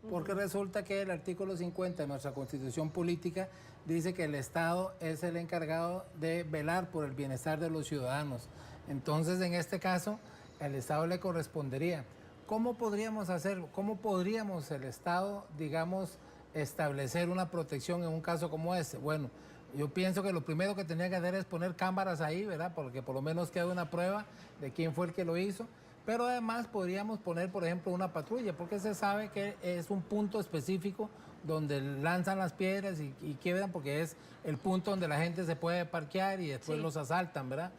porque resulta que el artículo 50 de nuestra Constitución Política dice que el Estado es el encargado de velar por el bienestar de los ciudadanos. Entonces, en este caso, al Estado le correspondería. ¿Cómo podríamos hacerlo? ¿Cómo podríamos el Estado, digamos, establecer una protección en un caso como este? Bueno, yo pienso que lo primero que tenía que hacer es poner cámaras ahí, ¿verdad? Porque por lo menos queda una prueba de quién fue el que lo hizo. Pero además podríamos poner, por ejemplo, una patrulla, porque se sabe que es un punto específico donde lanzan las piedras y quiebran, porque es el punto donde la gente se puede parquear y después los asaltan, ¿verdad?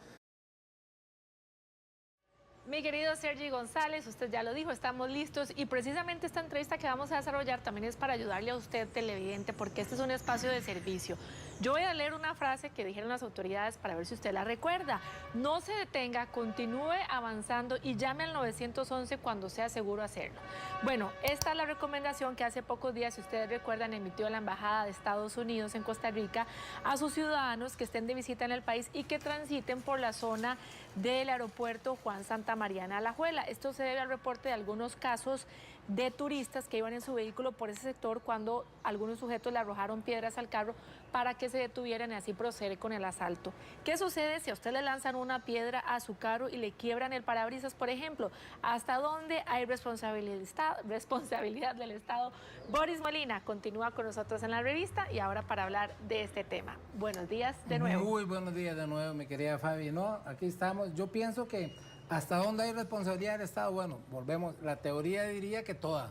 Mi querido Sergi González, usted ya lo dijo, estamos listos y precisamente esta entrevista que vamos a desarrollar también es para ayudarle a usted, televidente, porque este es un espacio de servicio. Yo voy a leer una frase que dijeron las autoridades para ver si usted la recuerda. No se detenga, continúe avanzando y llame al 911 cuando sea seguro hacerlo. Bueno, esta es la recomendación que hace pocos días, si ustedes recuerdan, emitió la Embajada de Estados Unidos en Costa Rica a sus ciudadanos que estén de visita en el país y que transiten por la zona del aeropuerto Juan Santamaría Alajuela. Esto se debe al reporte de algunos casos de turistas que iban en su vehículo por ese sector cuando algunos sujetos le arrojaron piedras al carro para que se detuvieran y así proceder con el asalto. ¿Qué sucede si a usted le lanzan una piedra a su carro y le quiebran el parabrisas, por ejemplo? ¿Hasta dónde hay responsabilidad del Estado? Boris Molina continúa con nosotros en la revista y ahora para hablar de este tema. Buenos días de nuevo. Muy buenos días de nuevo, mi querida Fabi. No, aquí estamos. Yo pienso que hasta dónde hay responsabilidad del Estado, bueno, volvemos. La teoría diría que toda,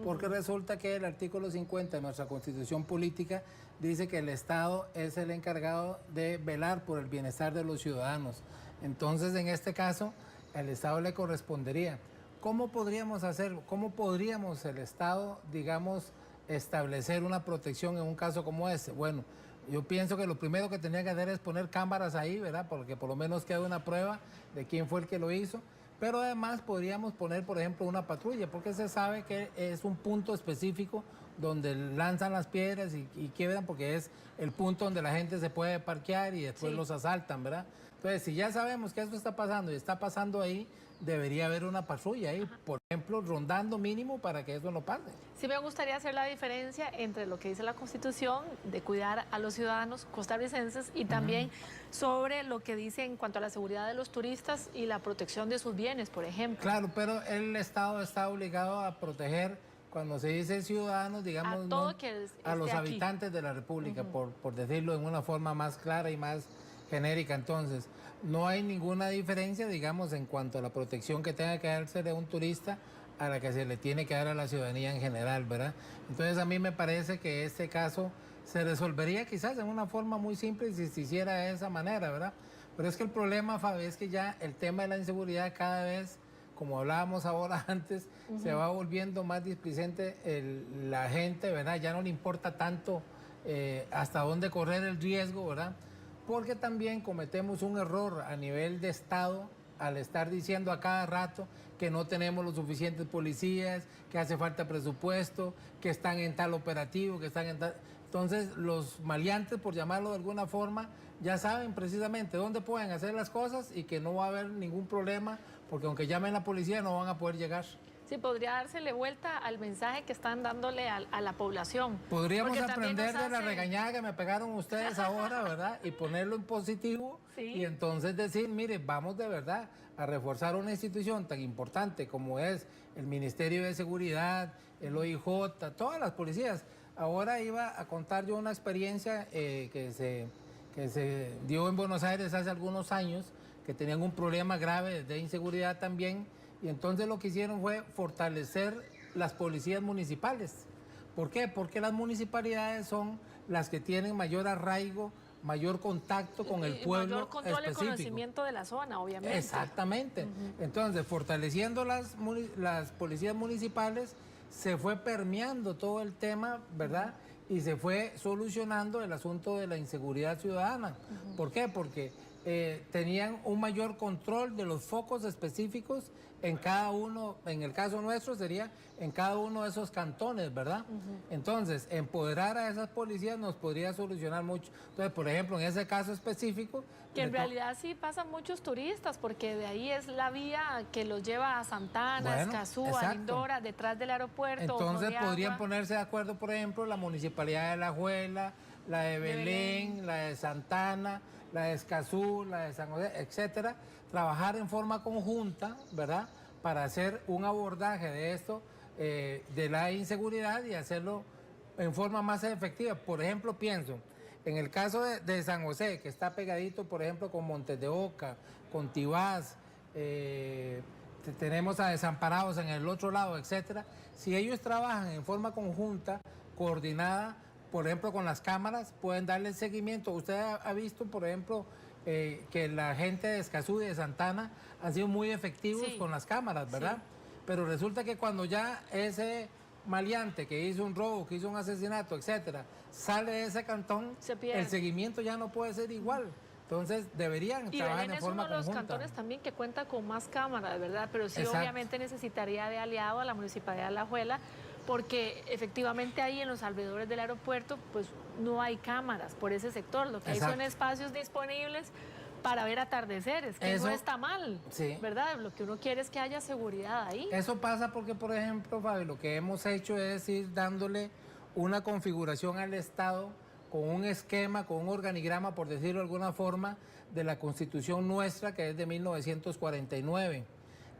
porque resulta que el artículo 50 de nuestra Constitución Política dice que el Estado es el encargado de velar por el bienestar de los ciudadanos. Entonces, en este caso, al Estado le correspondería. ¿Cómo podríamos hacerlo? ¿Cómo podríamos el Estado, digamos, establecer una protección en un caso como este? Bueno, yo pienso que lo primero que tenía que hacer es poner cámaras ahí, ¿verdad? Porque por lo menos queda una prueba de quién fue el que lo hizo. Pero además podríamos poner, por ejemplo, una patrulla, porque se sabe que es un punto específico donde lanzan las piedras y quiebran, porque es el punto donde la gente se puede parquear y después los asaltan, ¿verdad? Entonces, si ya sabemos que esto está pasando y está pasando ahí, debería haber una patrulla ahí, por ejemplo, rondando mínimo para que eso no pase. Sí me gustaría hacer la diferencia entre lo que dice la Constitución de cuidar a los ciudadanos costarricenses y también sobre lo que dice en cuanto a la seguridad de los turistas y la protección de sus bienes, por ejemplo. Claro, pero el Estado está obligado a proteger, cuando se dice ciudadanos, digamos, a todo que a los aquí. habitantes de la República, por decirlo en una forma más clara y más genérica. Entonces, no hay ninguna diferencia, digamos, en cuanto a la protección que tenga que darse de un turista a la que se le tiene que dar a la ciudadanía en general, ¿verdad? Entonces, a mí me parece que este caso se resolvería quizás en una forma muy simple si se hiciera de esa manera, ¿verdad? Pero es que el problema, Fabi, es que ya el tema de la inseguridad cada vez, como hablábamos ahora antes, se va volviendo más displicente la gente, ¿verdad? Ya no le importa tanto hasta dónde correr el riesgo, ¿verdad? Porque también cometemos un error a nivel de Estado al estar diciendo a cada rato que no tenemos los suficientes policías, que hace falta presupuesto, que están en tal operativo, que están en tal... Entonces, los maleantes, por llamarlo de alguna forma, ya saben precisamente dónde pueden hacer las cosas y que no va a haber ningún problema, porque aunque llamen a la policía no van a poder llegar. Sí, podría dársele vuelta al mensaje que están dándole a la población. Podríamos aprender de la regañada que me pegaron ustedes ahora, ¿verdad? Y ponerlo en positivo y entonces decir, mire, vamos de verdad a reforzar una institución tan importante como es el Ministerio de Seguridad, el OIJ, todas las policías. Ahora iba a contar yo una experiencia que se dio en Buenos Aires hace algunos años, que tenían un problema grave de inseguridad también, y entonces lo que hicieron fue fortalecer las policías municipales. ¿Por qué? Porque las municipalidades son las que tienen mayor arraigo, mayor contacto con el pueblo mayor control específico. Y conocimiento de la zona, obviamente. Exactamente. Entonces, fortaleciendo las policías municipales, se fue permeando todo el tema, ¿verdad? Y se fue solucionando el asunto de la inseguridad ciudadana. ¿Por qué? Porque tenían un mayor control de los focos específicos en cada uno, en el caso nuestro sería en cada uno de esos cantones, ¿verdad? Entonces, empoderar a esas policías nos podría solucionar mucho. Entonces, por ejemplo, en ese caso específico... Que en realidad sí pasan muchos turistas, porque de ahí es la vía que los lleva a Santana, Bueno, Escazú, a exacto. Lindora, detrás del aeropuerto. Entonces de podrían agua. ponerse de acuerdo, por ejemplo, la Municipalidad de La Alajuela, la de Belén, la de Santana, la de Escazú, la de San José, etcétera, trabajar en forma conjunta, ¿verdad?, para hacer un abordaje de esto, de la inseguridad, y hacerlo en forma más efectiva. Por ejemplo, pienso, en el caso de San José, que está pegadito, por ejemplo, con Montes de Oca, con Tibás, tenemos a Desamparados en el otro lado, etcétera. Si ellos trabajan en forma conjunta, coordinada, por ejemplo, con las cámaras, pueden darle seguimiento. Usted ha visto, por ejemplo, que la gente de Escazú y de Santana han sido muy efectivos con las cámaras, ¿verdad? Sí. Pero resulta que cuando ya ese maleante que hizo un robo, que hizo un asesinato, etcétera, sale de ese cantón, el seguimiento ya no puede ser igual. Entonces deberían trabajar en forma conjunta. Y Belén es uno de los cantones también que cuenta con más cámaras, ¿verdad? Pero sí, exacto, obviamente necesitaría de aliado a la Municipalidad de Alajuela, porque efectivamente ahí en los alrededores del aeropuerto pues no hay cámaras por ese sector. Lo que exacto, hay son espacios disponibles para ver atardeceres, que eso no está mal, sí, ¿verdad? Lo que uno quiere es que haya seguridad ahí. Eso pasa porque, por ejemplo, Fabi, lo que hemos hecho es ir dándole una configuración al Estado con un esquema, con un organigrama, por decirlo de alguna forma, de la Constitución nuestra, que es de 1949.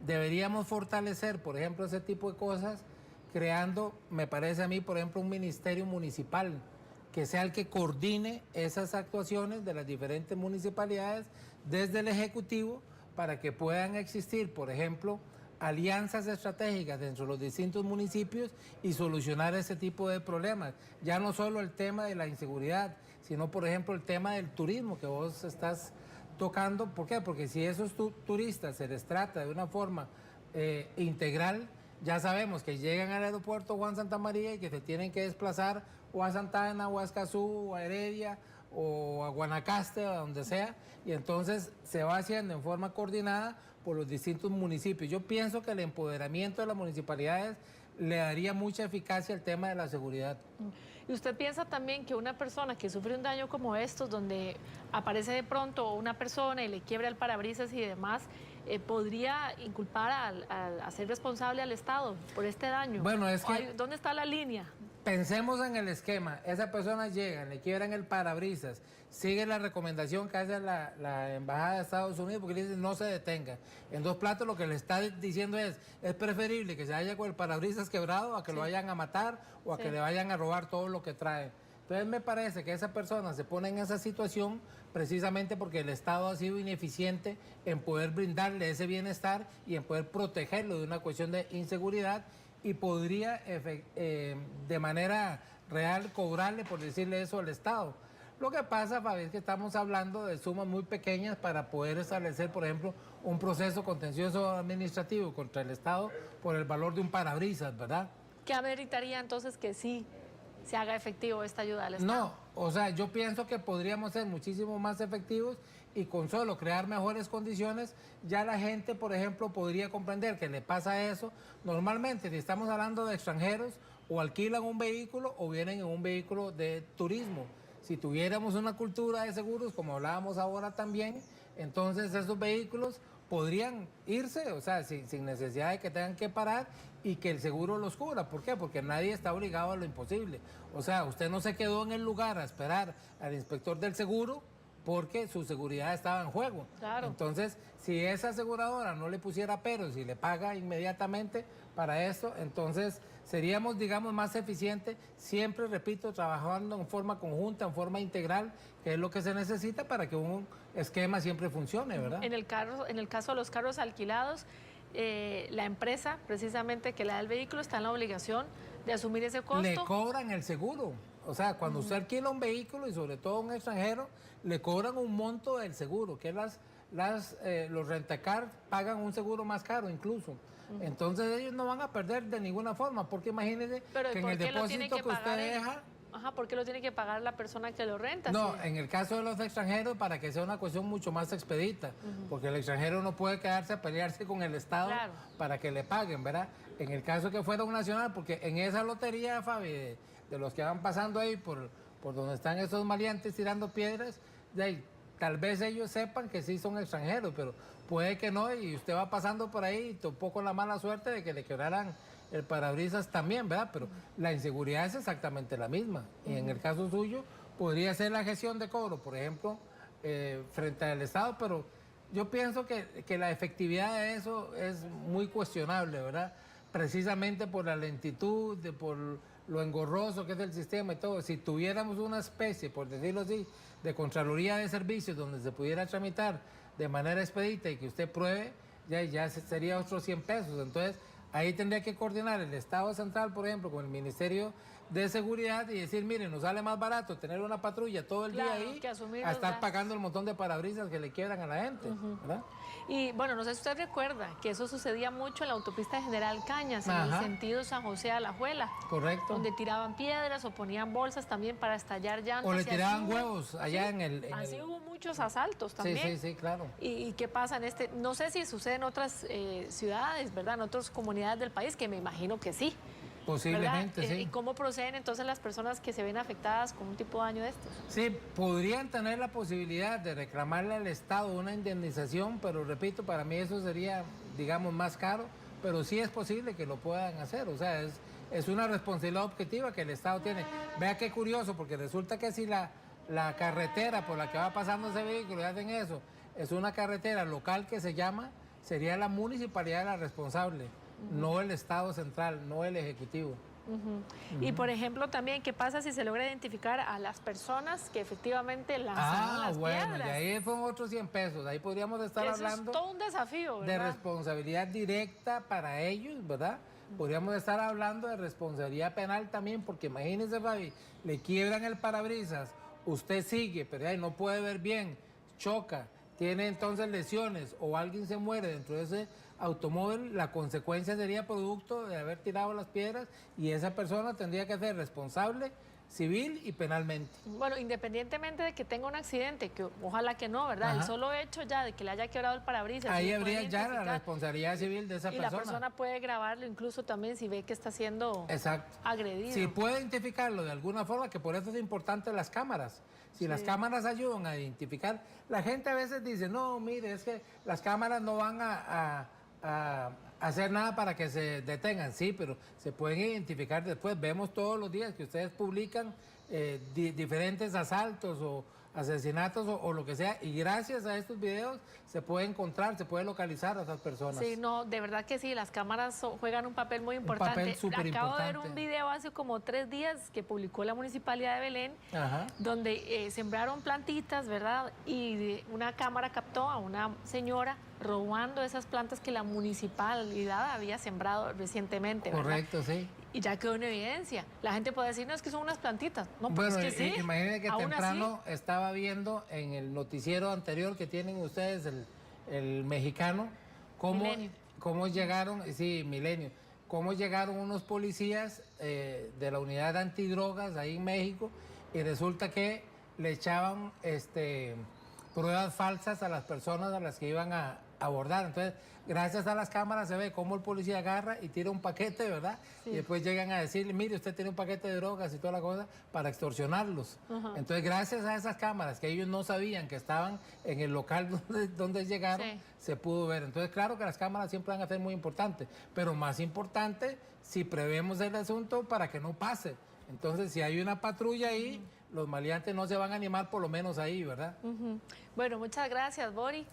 Deberíamos fortalecer, por ejemplo, ese tipo de cosas, creando, me parece a mí, por ejemplo, un ministerio municipal, que sea el que coordine esas actuaciones de las diferentes municipalidades desde el Ejecutivo, para que puedan existir, por ejemplo, alianzas estratégicas dentro de los distintos municipios y solucionar ese tipo de problemas. Ya no solo el tema de la inseguridad, sino, por ejemplo, el tema del turismo que vos estás tocando. ¿Por qué? Porque si esos turistas se les trata de una forma integral, ya sabemos que llegan al aeropuerto Juan Santamaría y que se tienen que desplazar o a Santana, o a Escazú, o a Heredia, o a Guanacaste, o a donde sea, y entonces se va haciendo en forma coordinada por los distintos municipios. Yo pienso que el empoderamiento de las municipalidades le daría mucha eficacia al tema de la seguridad. ¿Y usted piensa también que una persona que sufre un daño como estos, donde aparece de pronto una persona y le quiebra el parabrisas y demás, podría inculpar a ser responsable al Estado por este daño? Bueno, es que... ¿Dónde está la línea? Pensemos en el esquema. Esa persona llega, le quiebran el parabrisas, sigue la recomendación que hace la Embajada de Estados Unidos, porque le dicen no se detenga. En dos platos lo que le está diciendo es preferible que se vaya con el parabrisas quebrado a que lo vayan a matar o a que le vayan a robar todo lo que trae. Entonces me parece que esa persona se pone en esa situación precisamente porque el Estado ha sido ineficiente en poder brindarle ese bienestar y en poder protegerlo de una cuestión de inseguridad, y podría de manera real cobrarle, por decirle eso, al Estado. Lo que pasa, Fabi, es que estamos hablando de sumas muy pequeñas para poder establecer, por ejemplo, un proceso contencioso administrativo contra el Estado por el valor de un parabrisas, ¿verdad? ¿Qué ameritaría entonces que sí se haga efectivo esta ayuda al Estado? No, o sea, yo pienso que podríamos ser muchísimo más efectivos, y con solo crear mejores condiciones, ya la gente, por ejemplo, podría comprender que le pasa eso. Normalmente, si estamos hablando de extranjeros, o alquilan un vehículo o vienen en un vehículo de turismo. Si tuviéramos una cultura de seguros, como hablábamos ahora también, entonces esos vehículos podrían irse, o sea, sin necesidad de que tengan que parar y que el seguro los cubra. ¿Por qué? Porque nadie está obligado a lo imposible. O sea, usted no se quedó en el lugar a esperar al inspector del seguro porque su seguridad estaba en juego. Claro. Entonces, si esa aseguradora no le pusiera peros y le paga inmediatamente para eso, entonces seríamos, digamos, más eficientes, siempre, repito, trabajando en forma conjunta, en forma integral, que es lo que se necesita para que un esquema siempre funcione, ¿verdad? En el caso de los carros alquilados, la empresa, precisamente, que le da el vehículo, está en la obligación de asumir ese costo. Le cobran el seguro. O sea, cuando usted alquila un vehículo, y sobre todo un extranjero, le cobran un monto del seguro, que los rentacar pagan un seguro más caro incluso. Entonces ellos no van a perder de ninguna forma, porque imagínense que en el depósito que usted deja, Ajá, ¿por qué lo tiene que pagar la persona que lo renta? No, Sí. en el caso de los extranjeros, para que sea una cuestión mucho más expedita, porque el extranjero no puede quedarse a pelearse con el Estado Claro. para que le paguen, ¿verdad? En el caso que fuera un nacional, porque en esa lotería, Fabi, de los que van pasando ahí por donde están esos maleantes tirando piedras, de ahí, tal vez ellos sepan que sí son extranjeros, pero puede que no, y usted va pasando por ahí y topó con la mala suerte de que le quebraran el parabrisas también, ¿verdad? Pero la inseguridad es exactamente la misma. Y en el caso suyo, podría ser la gestión de cobro, por ejemplo, frente al Estado, pero yo pienso que la efectividad de eso es muy cuestionable, ¿verdad? Precisamente por la lentitud, por lo engorroso que es el sistema y todo. Si tuviéramos una especie, por decirlo así, de Contraloría de Servicios donde se pudiera tramitar de manera expedita y que usted pruebe, ya sería otros 100 pesos. Entonces, ahí tendría que coordinar el Estado Central, por ejemplo, con el Ministerio de Seguridad y decir, miren, nos sale más barato tener una patrulla todo el día ahí que asumir a los estar gastos. pagando el montón de parabrisas que le quiebran a la gente, ¿verdad? Y bueno, no sé si usted recuerda que eso sucedía mucho en la autopista General Cañas, en el Ajá. sentido San José a La Juela, Correcto. donde tiraban piedras o ponían bolsas también para estallar llantas. O le y así tiraban hubo- huevos allá sí, en el... así hubo muchos asaltos Sí, también. sí, claro. ¿Y qué pasa en este? No sé si sucede en otras ciudades, ¿verdad? En otras comunidades del país, que me imagino que sí. Posiblemente, ¿Verdad? sí. ¿Y cómo proceden entonces las personas que se ven afectadas con un tipo de daño de estos? Sí, podrían tener la posibilidad de reclamarle al Estado una indemnización, pero repito, para mí eso sería, digamos, más caro, pero sí es posible que lo puedan hacer, o sea, es una responsabilidad objetiva que el Estado tiene. Vea qué curioso, porque resulta que si la carretera por la que va pasando ese vehículo y hacen eso, es una carretera local que se llama, sería la municipalidad la responsable, no el Estado central, no el Ejecutivo. Y por ejemplo también, ¿qué pasa si se logra identificar a las personas que efectivamente lanzaron las Bueno, piedras? y ahí fueron otros 100 pesos, ahí podríamos estar Eso hablando es todo un desafío, de ¿verdad? responsabilidad directa para ellos, ¿verdad? Podríamos estar hablando de responsabilidad penal también, porque imagínense, Fabi, le quiebran el parabrisas, usted sigue, pero ahí no puede ver bien, choca, tiene entonces lesiones o alguien se muere dentro de ese automóvil, la consecuencia sería producto de haber tirado las piedras y esa persona tendría que ser responsable civil y penalmente. Bueno, independientemente de que tenga un accidente, que ojalá que no, ¿verdad? Ajá. El solo hecho ya de que le haya quebrado el parabrisas. Ahí y le habría pueden ya la identificar, responsabilidad civil de esa y la persona puede grabarlo incluso también si ve que está siendo Exacto. agredido. Si puede identificarlo de alguna forma, que por eso es importante las cámaras. Si las cámaras ayudan a identificar, la gente a veces dice, no, mire, es que las cámaras no van a hacer nada para que se detengan. Sí, pero se pueden identificar después. Vemos todos los días que ustedes publican diferentes asaltos o asesinatos o lo que sea, y gracias a estos videos se puede encontrar, se puede localizar a esas personas. Sí, no, de verdad que sí, las cámaras juegan un papel muy importante. papel súper Acabo de ver importante. un video hace como 3 días que publicó la Municipalidad de Belén, Ajá. donde sembraron plantitas, ¿verdad? Y una cámara captó a una señora robando esas plantas que la municipalidad había sembrado recientemente, ¿verdad? Correcto, sí. Y ya quedó en evidencia. La gente puede decir, no, es que son unas plantitas. No, pues Bueno, es que sí. imagínense que Aún temprano así, estaba viendo en el noticiero anterior que tienen ustedes, el mexicano, Milenio. cómo llegaron, sí, Milenio, cómo llegaron unos policías de la unidad antidrogas ahí en México y resulta que le echaban pruebas falsas a las personas a las que iban a abordar. Entonces, gracias a las cámaras se ve cómo el policía agarra y tira un paquete, ¿verdad? Sí. Y después llegan a decirle, mire, usted tiene un paquete de drogas y toda la cosa para extorsionarlos. Entonces, gracias a esas cámaras que ellos no sabían que estaban en el local donde llegaron, Sí. se pudo ver. Entonces, claro que las cámaras siempre van a ser muy importantes, pero más importante si prevemos el asunto para que no pase. Entonces, si hay una patrulla ahí, los maleantes no se van a animar por lo menos ahí, ¿verdad? Bueno, muchas gracias, Boris.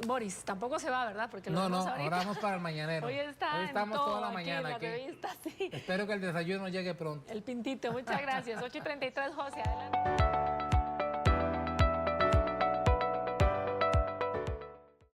Boris, tampoco se va, ¿verdad? Porque lo No, vemos no, ahorita. ahora vamos para el mañanero. Hoy está Hoy estamos en todo toda la aquí mañana en la aquí. revista, sí. Espero que el desayuno llegue pronto. El pintito, muchas gracias. 8:33, José, adelante.